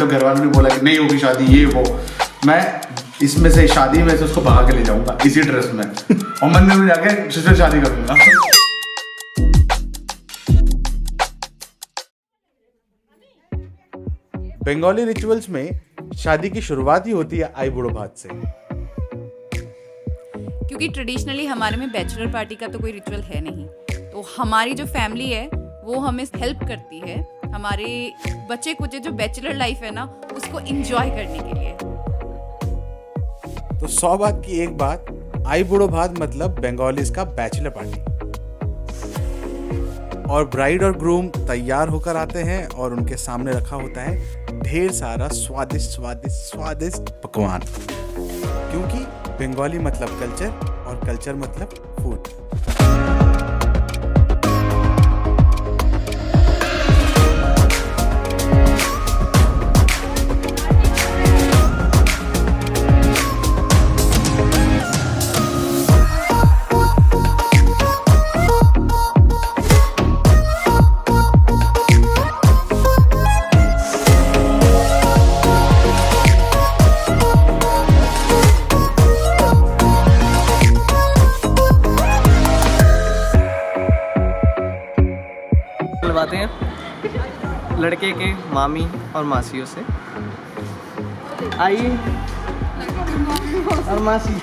मतलब घर वालों ने बोला कि नहीं होगी शादी ये वो, मैं इसमें से शादी में से उसको भगा के ले जाऊंगा इसी ड्रेस में और मंदिर में जाके सिस्टर शादी करूंगा। बंगाली रिचुअल्स में शादी की शुरुआत ही होती है आई बूढ़ो भात से, क्योंकि ट्रेडिशनली हमारे में बैचलर पार्टी का तो कोई रिचुअल है नहीं, तो हमारी जो फैमिली है वो हमें हेल्प करती है हमारे बच्चे कुचे जो बैचलर लाइफ है ना उसको एंजॉय करने के लिए। तो 100 बात की एक बात, आई बूढ़ो भात मतलब बंगालीज का बैचलर पार्टी। और ब्राइड और ग्रूम तैयार होकर आते हैं और उनके सामने रखा होता है ढेर सारा स्वादिष्ट स्वादिष्ट स्वादिष्ट पकवान, क्योंकि बंगाली मतलब कल्चर और कल्चर मतलब फूड। करवाते हैं लड़के के मामी और मासियों से। आइए और मासी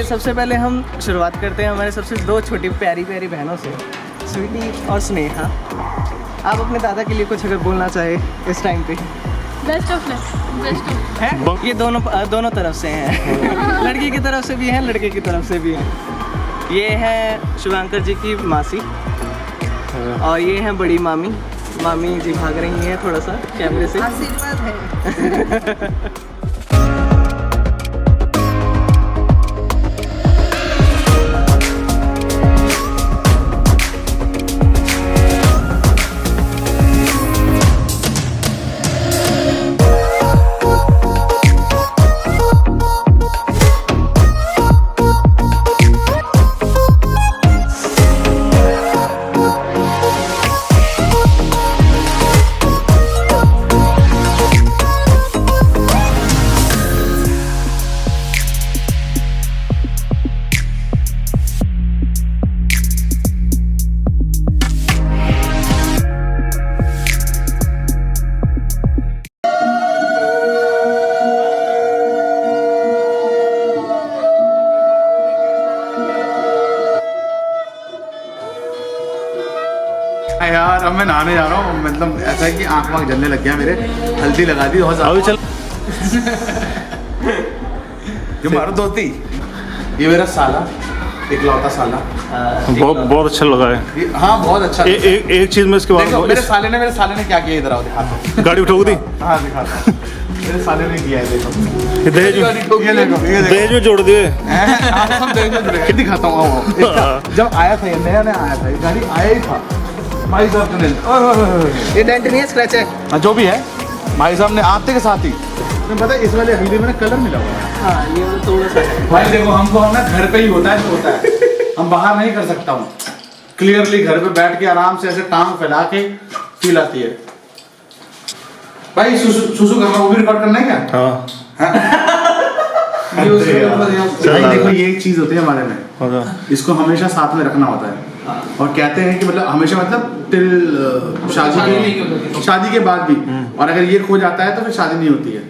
सबसे पहले हम शुरुआत करते हैं हमारे सबसे दो छोटी प्यारी प्यारी बहनों से, स्वीटी और स्नेहा। आप अपने दादा के लिए कुछ अगर बोलना चाहे इस टाइम पे। Best of luck. Best of है ये दोनों तरफ से हैं लड़की की तरफ से भी हैं, लड़के की तरफ से भी हैं। ये है शुभांकर जी की मासी और ये है बड़ी मामी। मामी जी भाग रही हैं थोड़ा सा कैमरे से। आशीर्वाद है। यार अब मैं नहाने जा रहा हूँ, मतलब ऐसा है कि आँख वाँख जलने लग गया मेरे, हल्दी लगा दी बहुत ज़्यादा। चल ये मारो दोस्ती, ये मेरा साला इकलौता साला बहुत अच्छा लगा है। हाँ बहुत अच्छा। एक चीज़ में इसके बाद मेरे साले ने क्या किया, इधर आओ दिखाता। गाड़ी उठाओ दी। हाँ दिखाता, मेरे साले ने किया है, देखो दहेज में जोड़ दिए। दिखाता हूँ। जब आया था ये नया आया था, ये गाड़ी आया ही था भाई साहब ने, ये डेंट नहीं है, स्क्रैच है। हाँ जो भी है, भाई साहब ने आते के साथ ही तुम्हें पता है इस वाले हल्दी में कलर मिला हुआ है। हाँ ये थोड़ा सा है भाई देखो हमको ना घर पे ही होता है, होता है हम बाहर नहीं कर सकता हूँ। क्लियरली घर पे बैठ के आराम से ऐसे टांग फैला के फील आती है। भाई सुसु करना वो भी रिकॉर्ड करना है क्या? हाँ भाई देखो ये एक चीज होती है हमारे में, इसको हमेशा साथ में रखना होता है। और कहते हैं कि मतलब हमेशा मतलब टिल शादी के बाद भी, और अगर ये खो जाता है तो फिर शादी नहीं होती है।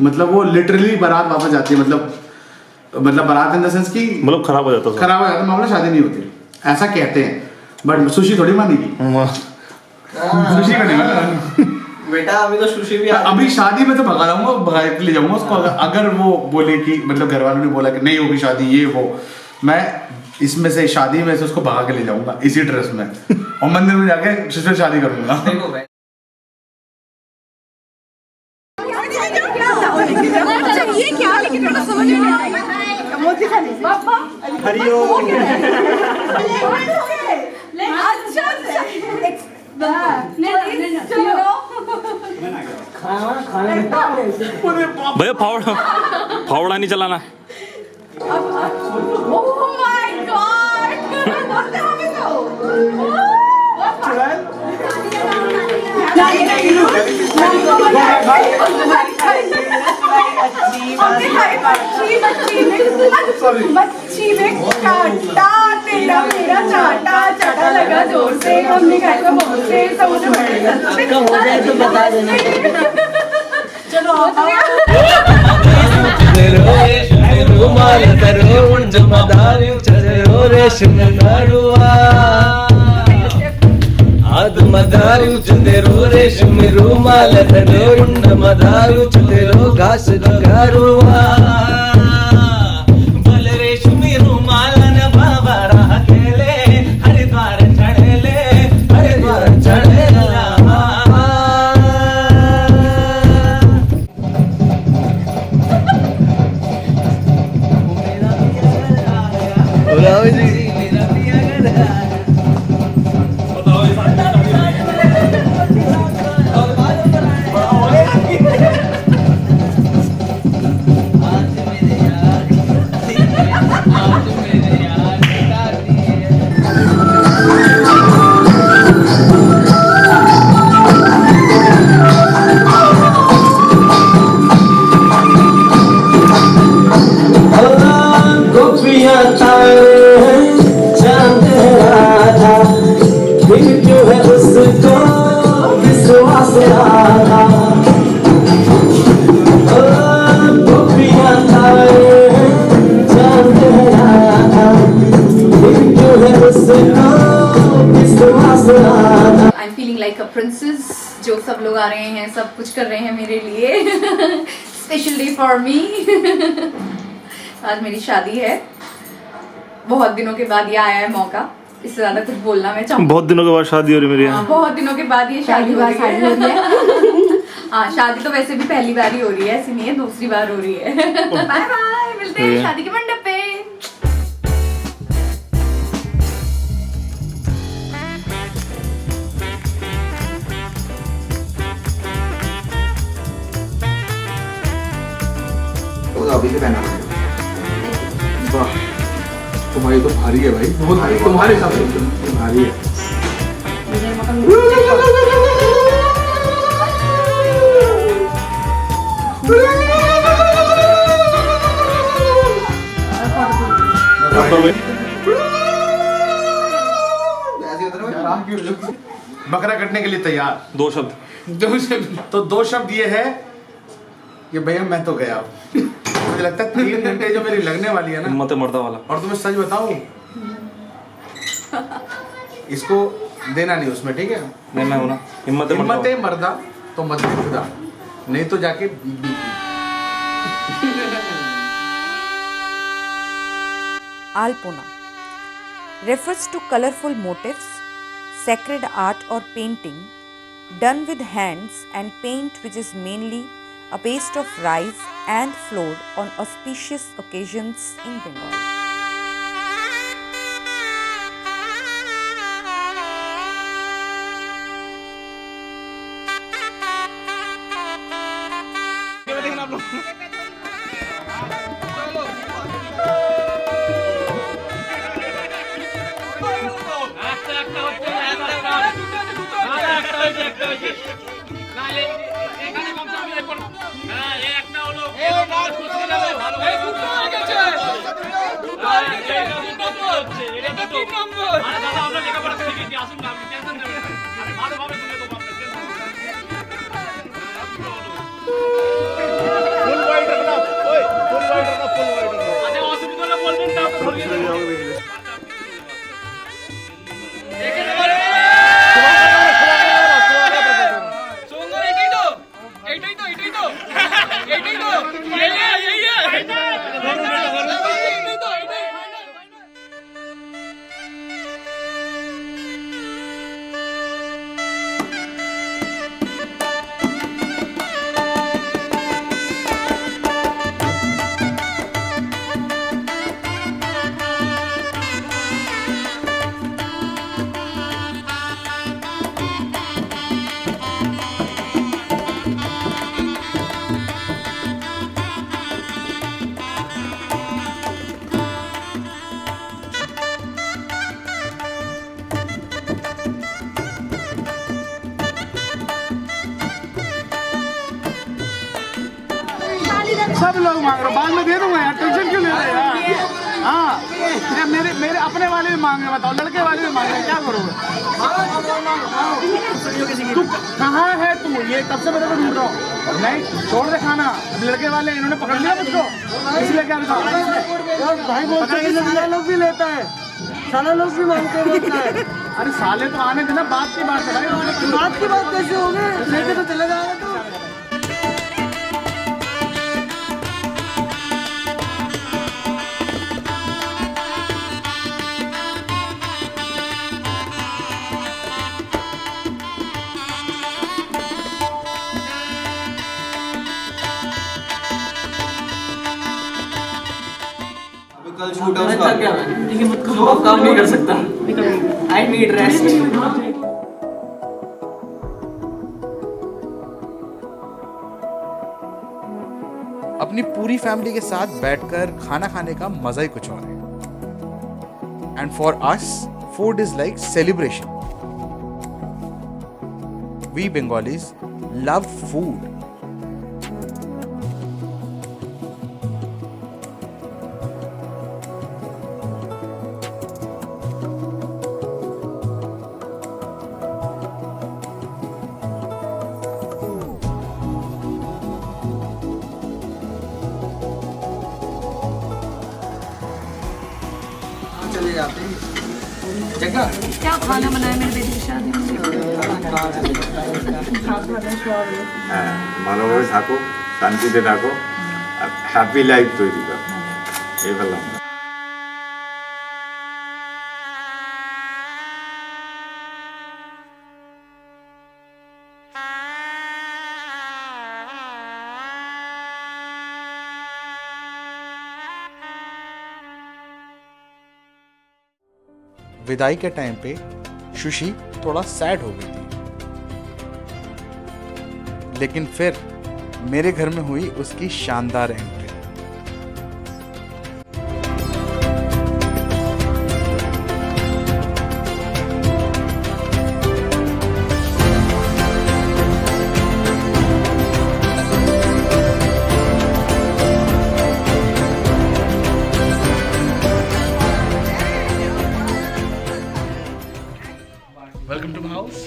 मतलब वो लिटरली बारात वापस जाती है, मतलब बारात इन द सेंस की मतलब खराब हो जाता है मामला, शादी नहीं होती ऐसा कहते हैं। बट सुशी थोड़ी मानेगी, सुशी का नहीं मानेगा बेटा। अभी तो सुशी भी अभी शादी में तो भगा लाऊंगा, भगा के ले जाऊंगा उसको। अगर वो बोले कि मतलब घर वालों ने बोला कि नहीं होगी शादी ये वो, मैं इसमें से शादी में से उसको भगा के ले जाऊंगा इसी ड्रेस में और मंदिर में जाके सिस्टर शादी करूंगा। देखो भाई ये क्या, लेकिन थोड़ा समझ में नहीं आया। मोती खाने पापा हरिओम। भैया फावड़ा नहीं चलाना। मच्छी में काटा तेरा मेरा चाटा चाटा लगा जोर से हमने खाया बहुत से समुद्र में हो जाए तो बता देना चलो रुमाल करो जमादार चलो रेशम नरुआ आद मदारू चंदेरो रेशम रुमाल करो रुंड मदारू चंदेरो घास गरुआ बल रेशमी रुमाल न बाबा राह केले हरिद्वार चढ़ेले हरिद्वार चढ़ेला प्रिंसेस जो सब लोग आ रहे हैं, सब कुछ कर रहे हैं मेरे लिए स्पेशल डे फॉर मी। आज मेरी शादी है, बहुत दिनों के बाद ये आया है मौका, इससे ज्यादा कुछ बोलना मैं चाहूँगी। बहुत दिनों के बाद शादी हो रही मेरी। बहुत दिनों के बाद ये शादी हो रही है। हाँ, शादी तो वैसे भी पहली बार ही हो रही है, ऐसी नहीं है दूसरी बार हो रही है। बाय बाय, मिलते हैं शादी के मंडप पे। अभी से पहना वाह, तुम्हारी तो भारी है भाई, बहुत भारी, तुम्हारे हिसाब से भारी है। बकरा कटने के लिए तैयार। दो शब्द तो दो शब्द ये है कि भैया मैं तो गया। मुझे लगता है 3 घंटे जो मेरी लगने वाली है ना, हिम्मत मर्दा वाला। और तुम्हें सच बताऊं, इसको देना नहीं उसमें, ठीक है? नहीं मैं हूं ना, हिम्मत मर्दा तो मत दे खुदा, नहीं तो जाके Alpona refers to colorful motifs, sacred art or painting done with hands and paint which is mainly a paste of rice and flour on auspicious occasions in Bengal. सब लोग मांग रहे हो, बाद में दे दूंगा यार, टेंशन क्यों ले रहे हो यार? हाँ यार, मेरे अपने वाले भी मांग रहे, बताओ लड़के वाले भी मांग रहे, क्या करोगे? तू कहाँ है तू? ये कब से मैं ढूंढ रहा हूँ। नहीं छोड़ दे खाना, अब लड़के वाले इन्होंने पकड़ लिया मुझको, इसलिए क्या बताओ भाई बोलते हैं साला लोग भी लेता है, साला लोग भी मांगते हैं बोलता है। अरे साले तो आने देना, बात की बात है भाई, बात की बात कैसे होगी, लेके तो चले जाएगा तू। कल शूट है उसका, तो अब काम नहीं कर सकता, आई नीड रेस्ट। अपनी पूरी फैमिली के साथ बैठकर खाना खाने का मजा ही कुछ और है। And for us food is like celebration. We Bengalis love food. चले जाते हैं जगह। क्या खाना बनाया मेरे बेटी की शादी में? ভালোভাবে থাকো, শান্তিতে থাকো আর হ্যাপি লাইফ তৈরি করো, এই বললাম। विदाई के टाइम पे सुशी थोड़ा सैड हो गई थी, लेकिन फिर मेरे घर में हुई उसकी शानदार entry. Welcome to my house.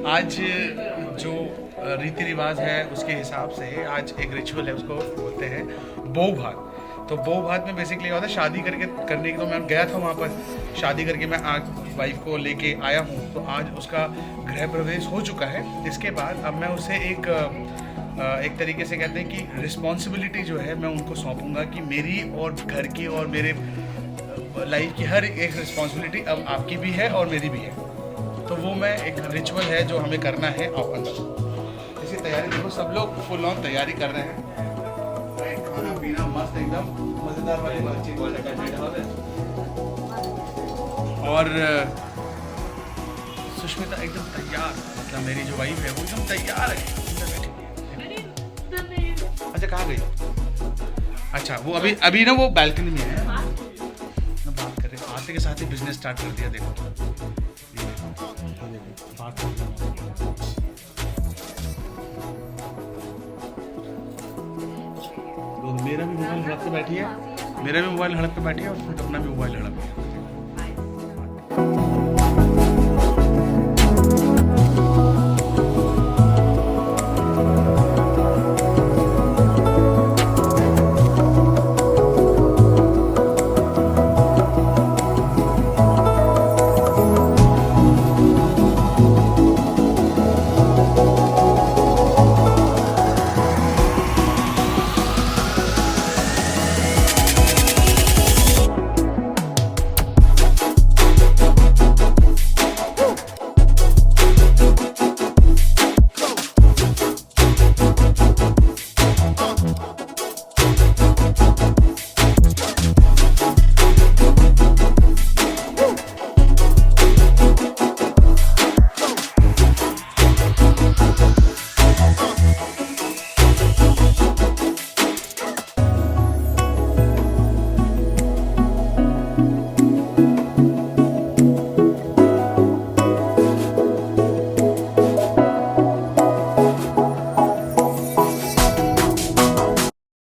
आज जो रीति रिवाज है उसके हिसाब से आज एक रिचुअल है, उसको बोलते हैं बहू भात। तो बहू भात में बेसिकली होता है शादी करने की, तो मैं गया था वहाँ पर शादी करके मैं आज वाइफ को लेके आया हूँ, तो आज उसका गृह प्रवेश हो चुका है। इसके बाद अब मैं उसे एक तरीके से कहते हैं कि रिस्पॉन्सिबिलिटी जो है मैं उनको सौंपूंगा कि मेरी और घर की और मेरे लाइफ की हर एक रिस्पॉन्सिबिलिटी अब आपकी भी है और मेरी भी है। तो वो मैं एक रिचुअल है जो हमें करना है आप अंदर। इसी तैयारी देखो, सब लोग फुल ऑन तैयारी कर रहे हैं, खाना पीना मस्त एकदम मज़ेदार वाली बातचीत। और सुष्मिता एकदम तैयार, मतलब मेरी जो वाइफ है वो एकदम तैयार है, अंदर बैठी है। अच्छा कहाँ गई? अच्छा वो अभी ना वो बालकनी में है, बात कर रहे, आते के साथ ही बिजनेस स्टार्ट कर दिया। देखो बात कर मेरा भी मोबाइल हड़प के बैठी है, और फिर अपना भी मोबाइल हड़प गया।